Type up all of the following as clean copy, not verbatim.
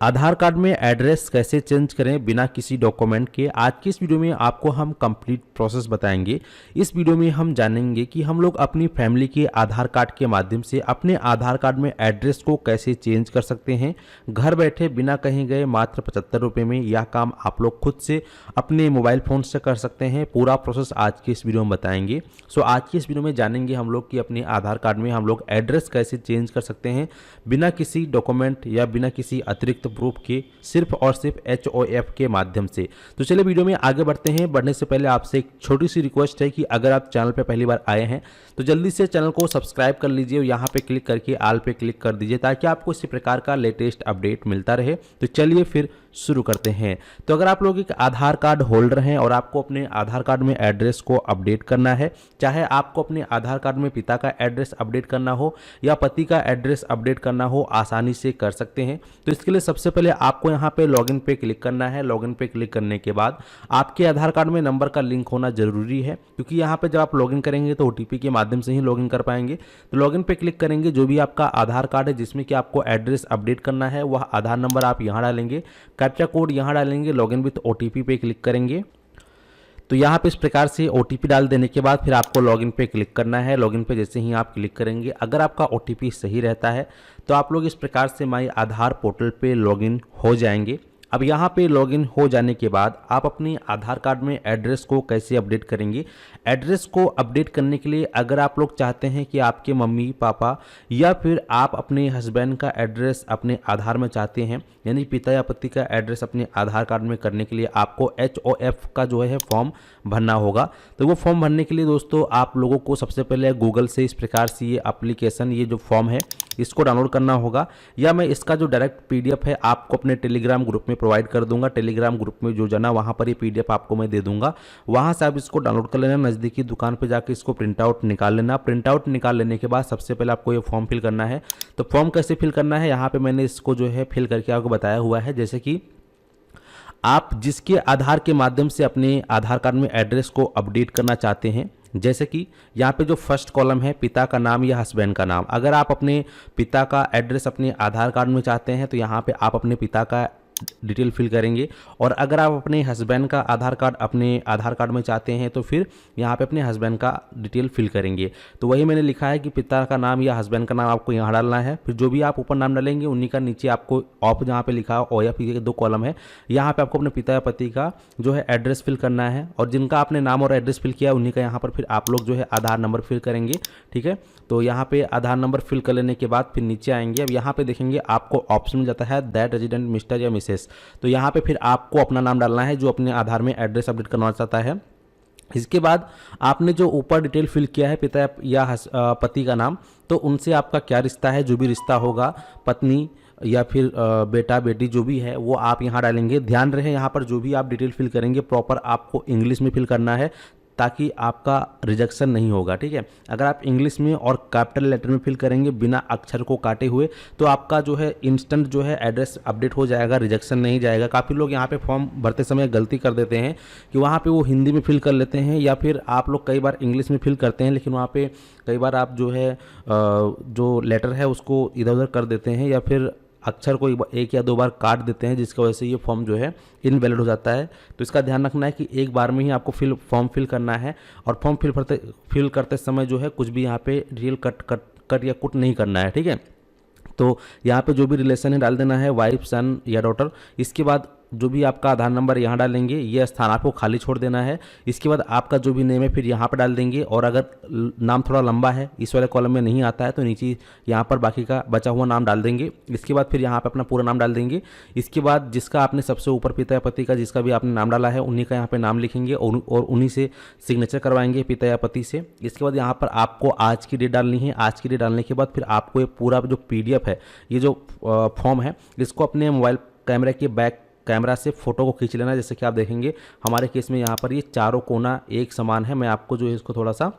आधार card में address कैसे change करें बिना किसी डॉक्यूमेंट के। आज की इस वीडियो में आपको हम कंप्लीट प्रोसेस बताएंगे। इस वीडियो में हम जानेंगे कि हम लोग अपनी फैमिली के आधार कार्ड के माध्यम से अपने आधार कार्ड में एड्रेस को कैसे चेंज कर सकते हैं घर बैठे बिना कहीं गए, मात्र 75 रुपये में। यह काम आप लोग खुद से अपने मोबाइल फ़ोन से कर सकते हैं। पूरा प्रोसेस आज की इस वीडियो में बताएंगे। सो आज की इस वीडियो में जानेंगे हम लोग कि अपने आधार कार्ड में हम लोग एड्रेस कैसे चेंज कर सकते हैं बिना किसी डॉक्यूमेंट या बिना किसी अतिरिक्त प्रूफ के, सिर्फ और सिर्फ HOF के माध्यम से। तो चलिए वीडियो में आगे बढ़ते हैं। बढ़ने से पहले आपसे एक छोटी सी रिक्वेस्ट है कि अगर आप चैनल पे पहली बार आए हैं तो जल्दी से चैनल को सब्सक्राइब कर लीजिए और यहाँ पे क्लिक करके ऑल पे क्लिक कर दीजिए ताकि आपको इसी प्रकार का लेटेस्ट अपडेट मिलता रहे। तो चलिए फिर शुरू करते हैं। तो अगर आप लोग एक आधार कार्ड होल्डर हैं और आपको अपने आधार कार्ड में एड्रेस को अपडेट करना है, चाहे आपको अपने आधार कार्ड में पिता का एड्रेस अपडेट करना हो या पति का एड्रेस अपडेट करना हो, आसानी से कर सकते हैं। तो इसके लिए सबसे पहले आपको यहाँ पे लॉगिन पे क्लिक करना है। लॉगिन पे क्लिक करने के बाद आपके आधार कार्ड में नंबर का लिंक होना जरूरी है, क्योंकि यहाँ पे जब आप लॉगिन करेंगे तो OTP के माध्यम से ही लॉगिन कर पाएंगे। तो लॉगिन पे क्लिक करेंगे, जो भी आपका आधार कार्ड है जिसमें कि आपको एड्रेस अपडेट करना है वह आधार नंबर आप यहाँ डालेंगे, कैप्चा कोड यहाँ डालेंगे, लॉगिन विथ OTP पे क्लिक करेंगे। तो यहाँ पे इस प्रकार से OTP डाल देने के बाद फिर आपको लॉगिन पे क्लिक करना है। लॉगिन पे जैसे ही आप क्लिक करेंगे, अगर आपका OTP सही रहता है तो आप लोग इस प्रकार से माई आधार पोर्टल पे लॉगिन हो जाएंगे। अब यहाँ पे लॉगिन हो जाने के बाद आप अपनी आधार कार्ड में एड्रेस को कैसे अपडेट करेंगे। एड्रेस को अपडेट करने के लिए अगर आप लोग चाहते हैं कि आपके मम्मी पापा या फिर आप अपने हस्बैंड का एड्रेस अपने आधार में चाहते हैं, यानी पिता या पति का एड्रेस अपने आधार कार्ड में करने के लिए आपको HOF का जो है फॉर्म भरना होगा। तो वो फॉर्म भरने के लिए दोस्तों आप लोगों को सबसे पहले गूगल से इस प्रकार से ये एप्लीकेशन, ये जो फॉर्म है इसको डाउनलोड करना होगा, या मैं इसका जो डायरेक्ट PDF है आपको अपने टेलीग्राम ग्रुप में प्रोवाइड कर दूंगा। टेलीग्राम ग्रुप में जो जाना वहाँ पर ये PDF आपको मैं दे दूंगा, वहाँ से आप इसको डाउनलोड कर लेना। नज़दीकी दुकान पे जाके इसको प्रिंट आउट निकाल लेना। प्रिंट आउट निकाल लेने के बाद सबसे पहले आपको ये फॉर्म फिल करना है। तो फॉर्म कैसे फिल करना है यहाँ पे मैंने इसको जो है फिल करके आपको बताया हुआ है। जैसे कि आप जिसके आधार के माध्यम से अपने आधार कार्ड में एड्रेस को अपडेट करना चाहते हैं, जैसे कि यहाँ पे जो फर्स्ट कॉलम है पिता का नाम या हस्बैंड का नाम, अगर आप अपने पिता का एड्रेस अपने आधार कार्ड में चाहते हैं तो यहाँ पे आप अपने पिता का डिटेल फिल करेंगे, और अगर आप अपने हस्बैंड का आधार कार्ड अपने आधार कार्ड में चाहते हैं तो फिर यहाँ पे अपने हस्बैंड का डिटेल फिल करेंगे। तो वही मैंने लिखा है कि पिता का नाम या हस्बैंड का नाम आपको यहाँ डालना है। फिर जो भी आप ऊपर नाम डालेंगे उन्हीं का नीचे आपको ऑफ जहाँ पे लिखा है OF के 2 कॉलम है, यहाँ पे आपको अपने पिता या पति का जो है एड्रेस फिल करना है, और जिनका आपने नाम और एड्रेस फिल किया उन्हीं का यहाँ पर फिर आप लोग जो है आधार नंबर फिल करेंगे। ठीक है, तो यहाँ पे आधार नंबर फिल कर लेने के बाद फिर नीचे आएंगे। अब यहाँ पे देखेंगे आपको ऑप्शन मिल जाता है दैट रेजिडेंट मिस्टर या मिसेस। तो यहाँ पे फिर आपको अपना नाम डालना है जो अपने आधार में एड्रेस अपडेट करना चाहता है। इसके बाद आपने जो ऊपर डिटेल फिल किया है पिता या पति का नाम, तो उनसे आपका क्या रिश्ता है, जो भी रिश्ता होगा, पत्नी या फिर बेटा बेटी जो भी है वो आप यहाँ डालेंगे। ध्यान रहे यहाँ पर जो भी आप डिटेल फिल करेंगे प्रॉपर आपको इंग्लिश में फिल करना है ताकि आपका रिजेक्शन नहीं होगा। ठीक है, अगर आप इंग्लिश में और कैपिटल लेटर में फिल करेंगे बिना अक्षर को काटे हुए तो आपका जो है इंस्टेंट जो है एड्रेस अपडेट हो जाएगा, रिजेक्शन नहीं जाएगा। काफ़ी लोग यहाँ पे फॉर्म भरते समय गलती कर देते हैं कि वहाँ पे वो हिंदी में फिल कर लेते हैं, या फिर आप लोग कई बार इंग्लिश में फिल करते हैं, लेकिन वहाँ पे कई बार आप जो है जो लेटर है उसको इधर उधर कर देते हैं या फिर अक्षर को 1 या 2 बार काट देते हैं, जिसकी वजह से ये फॉर्म जो है इनवैलिड हो जाता है। तो इसका ध्यान रखना है कि एक बार में ही आपको फॉर्म फिल करना है, और फॉर्म फिल करते समय जो है कुछ भी यहाँ पे रियल कट या कुट नहीं करना है। ठीक है, तो यहाँ पे जो भी रिलेशन है डाल देना है, वाइफ, सन या डॉटर। इसके बाद जो भी आपका आधार नंबर यहाँ डालेंगे, ये स्थान आपको खाली छोड़ देना है। इसके बाद आपका जो भी नेम है फिर यहाँ पर डाल देंगे, और अगर नाम थोड़ा लंबा है, इस वाले कॉलम में नहीं आता है, तो नीचे यहाँ पर बाकी का बचा हुआ नाम डाल देंगे। इसके बाद फिर यहाँ पर अपना पूरा नाम डाल देंगे। इसके बाद जिसका आपने सबसे ऊपर पिता या पति का जिसका भी आपने नाम डाला है उन्हीं का यहाँ पर नाम लिखेंगे और उन्हीं से सिग्नेचर करवाएंगे पिता या पति से। इसके बाद यहाँ पर आपको आज की डेट डालनी है। आज की डेट डालने के बाद फिर आपको ये पूरा जो PDF है, ये जो फॉर्म है, इसको अपने मोबाइल कैमरे के बैक कैमरा से फोटो को खींच लेना। जैसे कि आप देखेंगे हमारे केस में यहाँ पर ये चारों कोना एक समान है। मैं आपको जो है इसको थोड़ा सा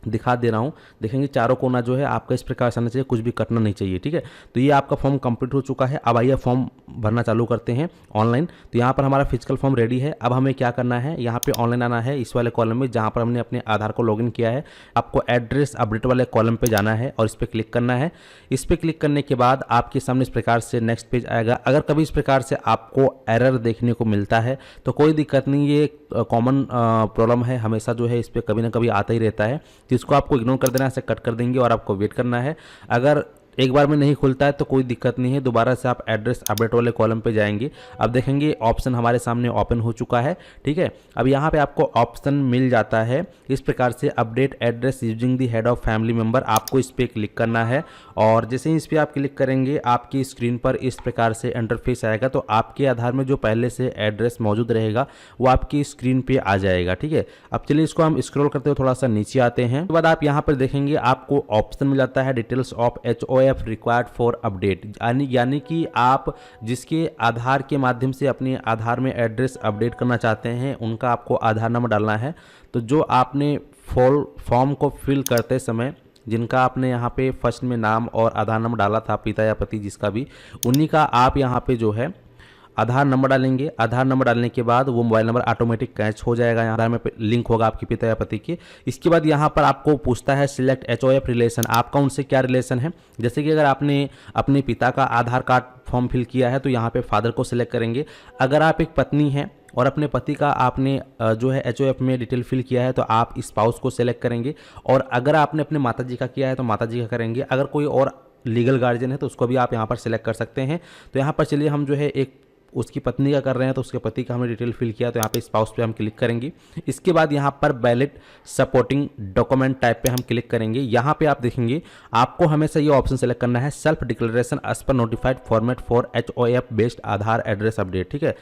दिखा दे रहा हूँ, देखेंगे चारों कोना जो है आपका इस प्रकार से आना चाहिए, कुछ भी कटना नहीं चाहिए। ठीक है, तो ये आपका फॉर्म कंप्लीट हो चुका है। अब आइए फॉर्म भरना चालू करते हैं ऑनलाइन। तो यहाँ पर हमारा फिजिकल फॉर्म रेडी है। अब हमें क्या करना है, यहाँ पे ऑनलाइन आना है इस वाले कॉलम में जहाँ पर हमने अपने आधार को लॉगिन किया है। आपको एड्रेस अपडेट वाले कॉलम पे जाना है और इस पर क्लिक करना है। इस पर क्लिक करने के बाद आपके सामने इस प्रकार से नेक्स्ट पेज आएगा। अगर कभी इस प्रकार से आपको एरर देखने को मिलता है तो कोई दिक्कत नहीं, ये कॉमन प्रॉब्लम है, हमेशा जो है इस पर कभी ना कभी आता ही रहता है। तो इसको आपको इग्नोर कर देना है, ऐसे कट कर देंगे और आपको वेट करना है। अगर एक बार में नहीं खुलता है तो कोई दिक्कत नहीं है, दोबारा से आप एड्रेस अपडेट वाले कॉलम पे जाएंगे। अब देखेंगे ऑप्शन हमारे सामने ओपन हो चुका है। ठीक है, अब यहाँ पे आपको ऑप्शन मिल जाता है इस प्रकार से, update address using the head of family member. आपको इस पर क्लिक करना है और जैसे ही इस पर आप क्लिक करेंगे आपकी स्क्रीन पर इस प्रकार से इंटरफेस आएगा। तो आपके आधार में जो पहले से एड्रेस मौजूद रहेगा वो आपकी स्क्रीन पे आ जाएगा। ठीक है, अब चलिए इसको हम स्क्रॉल करते हुए थोड़ा सा नीचे आते हैं। उसके बाद आप यहाँ पर देखेंगे आपको ऑप्शन मिल जाता है details of HOF required for update, यानी कि आप जिसके आधार के माध्यम से अपने आधार में एड्रेस अपडेट करना चाहते हैं उनका आपको आधार नंबर डालना है। तो जो आपने फॉर्म को फिल करते समय जिनका आपने यहाँ पे फर्स्ट में नाम और आधार नंबर डाला था, पिता या पति जिसका भी, उन्हीं का आप यहाँ पे जो है आधार नंबर डालेंगे। आधार नंबर डालने के बाद वो मोबाइल नंबर ऑटोमेटिक कैच हो जाएगा, यहाँ आधार में लिंक होगा आपके पिता या पति के। इसके बाद यहाँ पर आपको पूछता है सिलेक्ट HOF रिलेशन, आपका उनसे क्या रिलेशन है। जैसे कि अगर आपने अपने पिता का आधार कार्ड फॉर्म फिल किया है तो यहाँ पे फादर को सिलेक्ट करेंगे। अगर आप एक पत्नी हैं और अपने पति का आपने जो है HOF में डिटेल फिल किया है तो आप स्पाउस को सिलेक्ट करेंगे। और अगर आपने अपने माता जी का किया है तो माता जी का करेंगे। अगर कोई और लीगल गार्जियन है तो उसको भी आप यहाँ पर सिलेक्ट कर सकते हैं। तो यहाँ पर चलिए हम जो है एक उसकी पत्नी का कर रहे हैं तो उसके पति का हमने डिटेल फिल किया, तो यहाँ पे स्पाउस पे हम क्लिक करेंगे। इसके बाद यहाँ पर वैलिड सपोर्टिंग डॉक्यूमेंट टाइप पे हम क्लिक करेंगे। यहाँ पे आप देखेंगे आपको हमेशा ये ऑप्शन सेलेक्ट करना है self declaration as per notified format for HOF based Aadhaar address update. ठीक है,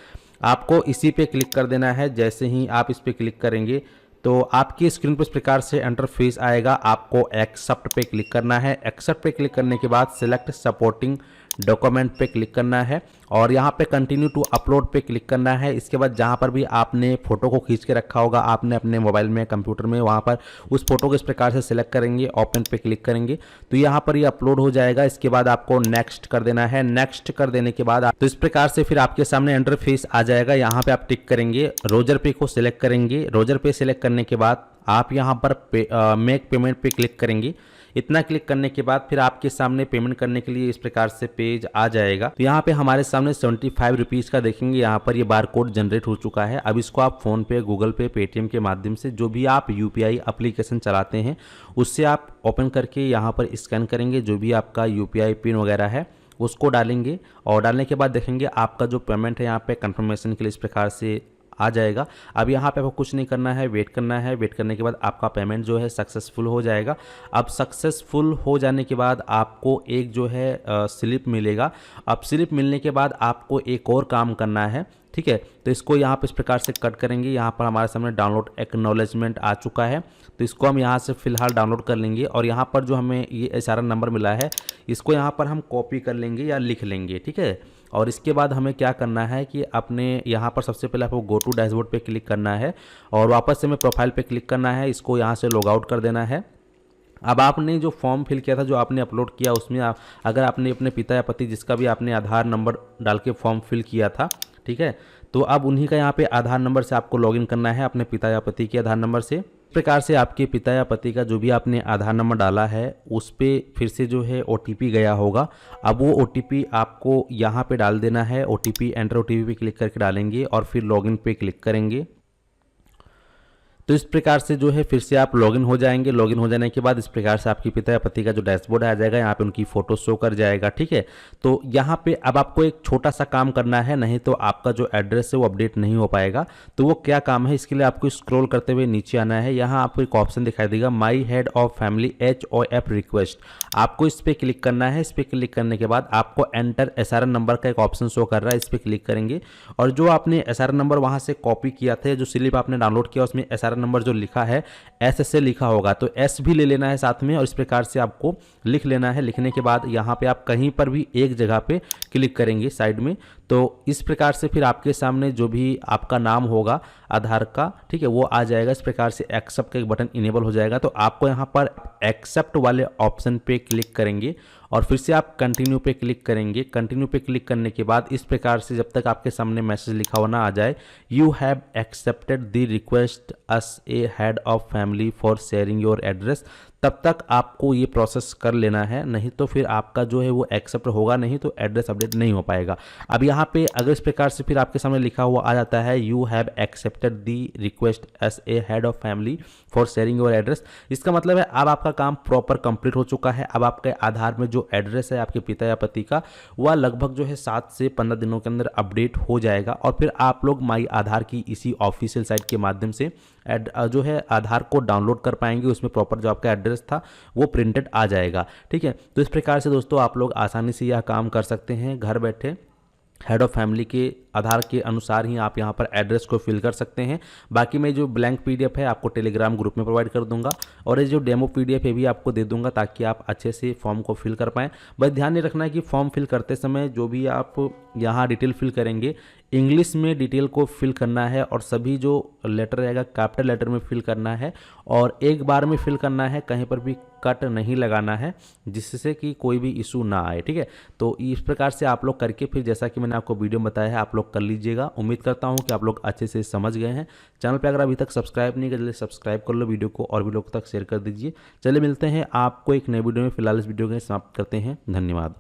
आपको इसी पे क्लिक कर देना है। जैसे ही आप इस पर क्लिक करेंगे तो आपकी स्क्रीन पर इस प्रकार से इंटरफेस आएगा। आपको एक्सेप्ट पे क्लिक करना है। एक्सेप्ट पे क्लिक करने के बाद सिलेक्ट सपोर्टिंग डॉक्यूमेंट पे क्लिक करना है और यहाँ पे कंटिन्यू टू अपलोड पे क्लिक करना है। इसके बाद जहाँ पर भी आपने फोटो को खींच के रखा होगा आपने अपने मोबाइल में, कंप्यूटर में, वहाँ पर उस फोटो को इस प्रकार से सिलेक्ट करेंगे, ओपन पे क्लिक करेंगे तो यहाँ पर ये अपलोड हो जाएगा। इसके बाद आपको नेक्स्ट कर देना है। नेक्स्ट कर देने के बाद तो इस प्रकार से फिर आपके सामने इंटरफेस आ जाएगा। यहाँ पे आप टिक करेंगे, रोजर पे को सिलेक्ट करेंगे। रोजर पे सिलेक्ट करने के बाद आप यहाँ पर मेक पेमेंट पे क्लिक करेंगे। इतना क्लिक करने के बाद फिर आपके सामने पेमेंट करने के लिए इस प्रकार से पेज आ जाएगा। तो यहाँ पे हमारे सामने 75 रुपीज़ का देखेंगे यहाँ पर ये बार कोड जनरेट हो चुका है। अब इसको आप फ़ोन पे, गूगल पे, पेटीएम के माध्यम से जो भी आप UPI एप्लीकेशन चलाते हैं उससे आप ओपन करके यहाँ पर स्कैन करेंगे। जो भी आपका UPI पिन वगैरह है उसको डालेंगे और डालने के बाद देखेंगे आपका जो पेमेंट है यहाँ पे कंफर्मेशन के लिए इस प्रकार से आ जाएगा। अब यहाँ पे आपको कुछ नहीं करना है, वेट करना है। वेट करने के बाद आपका पेमेंट जो है सक्सेसफुल हो जाएगा। अब सक्सेसफुल हो जाने के बाद आपको एक जो है स्लिप मिलेगा। अब स्लिप मिलने के बाद आपको एक और काम करना है। ठीक है, तो इसको यहाँ पे इस प्रकार से कट करेंगे। यहाँ पर हमारे सामने डाउनलोड एक्नॉलेजमेंट आ चुका है तो इसको हम यहाँ से फिलहाल डाउनलोड कर लेंगे और यहाँ पर जो हमें ये SRN नंबर मिला है इसको यहाँ पर हम कॉपी कर लेंगे या लिख लेंगे। ठीक है, और इसके बाद हमें क्या करना है कि अपने यहाँ पर सबसे पहले आपको गो टू डैशबोर्ड पे क्लिक करना है और वापस से हमें प्रोफाइल पे क्लिक करना है। इसको यहाँ से लॉग आउट कर देना है। अब आपने जो फॉर्म फिल किया था, जो आपने अपलोड किया, उसमें अगर आपने अपने पिता या पति जिसका भी आपने आधार नंबर डाल के फॉर्म फिल किया था, ठीक है, तो अब उन्हीं का यहाँ पे आधार नंबर से आपको लॉगिन करना है अपने पिता या पति के आधार नंबर से। इस प्रकार से आपके पिता या पति का जो भी आपने आधार नंबर डाला है उस पर फिर से जो है OTP गया होगा। अब वो OTP आपको यहाँ पे डाल देना है। OTP एंटर OTP पे क्लिक करके डालेंगे और फिर लॉगिन पे क्लिक करेंगे। तो इस प्रकार से जो है फिर से आप लॉगिन हो जाएंगे। लॉगिन हो जाने के बाद इस प्रकार से आपके पिता या पति का जो डैशबोर्ड आ जाएगा, यहाँ पे उनकी फोटो शो कर जाएगा। ठीक है, तो यहाँ पे अब आपको एक छोटा सा काम करना है, नहीं तो आपका जो एड्रेस है वो अपडेट नहीं हो पाएगा। तो वो क्या काम है, इसके लिए आपको स्क्रॉल करते हुए नीचे आना है। यहाँ आपको एक ऑप्शन दिखाई देगा my head of family HOF request, आपको इस पर क्लिक करना है। इस पर क्लिक करने के बाद आपको एंटर SRN नंबर का एक ऑप्शन शो कर रहा है, इस पर क्लिक करेंगे और जो आपने SRN नंबर वहाँ से कॉपी किया था, जो स्लिप आपने डाउनलोड किया उसमें SRN नंबर जो लिखा है एस से लिखा होगा, तो एस भी ले लेना है साथ में और इस प्रकार से आपको लिख लेना है। लिखने के बाद यहाँ पे आप कहीं पर भी एक जगह पे क्लिक करेंगे साइड में, तो इस प्रकार से फिर आपके सामने जो भी आपका नाम होगा आधार का, ठीक है, वो आ जाएगा। इस प्रकार से एक्सेप्ट का एक बटन इनेबल हो जाएगा, तो आपको यहाँ पर एक्सेप्ट वाले ऑप्शन पे क्लिक करेंगे और फिर से आप कंटिन्यू पे क्लिक करेंगे। कंटिन्यू पे क्लिक करने के बाद इस प्रकार से जब तक आपके सामने मैसेज लिखा हुआ ना आ जाए, you have accepted the request us A head of family for sharing your address, तब तक आपको ये प्रोसेस कर लेना है, नहीं तो फिर आपका जो है वो एक्सेप्ट होगा नहीं, तो एड्रेस अपडेट नहीं हो पाएगा। अब यहाँ पे अगर इस प्रकार से फिर आपके सामने लिखा हुआ आ जाता है you have accepted the request as a head of family for sharing your address, इसका मतलब है अब आपका काम प्रॉपर कंप्लीट हो चुका है। अब आपके आधार में जो एड्रेस है आपके पिता या पति का, वह लगभग जो है 7 से 15 दिनों के अंदर अपडेट हो जाएगा और फिर आप लोग माई आधार की इसी ऑफिशियल साइट के माध्यम से जो है आधार को डाउनलोड कर पाएंगे। उसमें प्रॉपर जो आपका एड्रेस था वो प्रिंटेड आ जाएगा, ठीक है। तो इस प्रकार से दोस्तों आप लोग आसानी से यह काम कर सकते हैं। घर बैठे हेड ऑफ फैमिली के आधार के अनुसार ही आप यहाँ पर एड्रेस को फिल कर सकते हैं। बाकी मैं जो ब्लैंक पीडीएफ है आपको टेलीग्राम ग्रुप में प्रोवाइड कर दूंगा और ये जो डेमो पीडीएफ है भी आपको दे दूंगा ताकि आप अच्छे से फॉर्म को फिल कर पाएँ। बस ध्यान ये रखना है कि फॉर्म फिल करते समय जो भी आप यहाँ डिटेल फिल करेंगे इंग्लिश में डिटेल को फिल करना है और सभी जो लेटर रहेगा कैपिटल लेटर में फिल करना है और एक बार में फिल करना है, कहीं पर भी कट नहीं लगाना है जिससे कि कोई भी इशू ना आए, ठीक है। तो इस प्रकार से आप लोग करके फिर जैसा कि मैंने आपको वीडियो में बताया है आप लोग कर लीजिएगा। उम्मीद करता हूं कि आप लोग अच्छे से समझ गए हैं। चैनल पे अगर अभी तक सब्सक्राइब नहीं कर जल्दी सब्सक्राइब कर लो वीडियो को और भी लोगों तक शेयर कर दीजिए। चलिए मिलते हैं आपको एक नए वीडियो में, फिलहाल इस वीडियो को समाप्त करते हैं। धन्यवाद।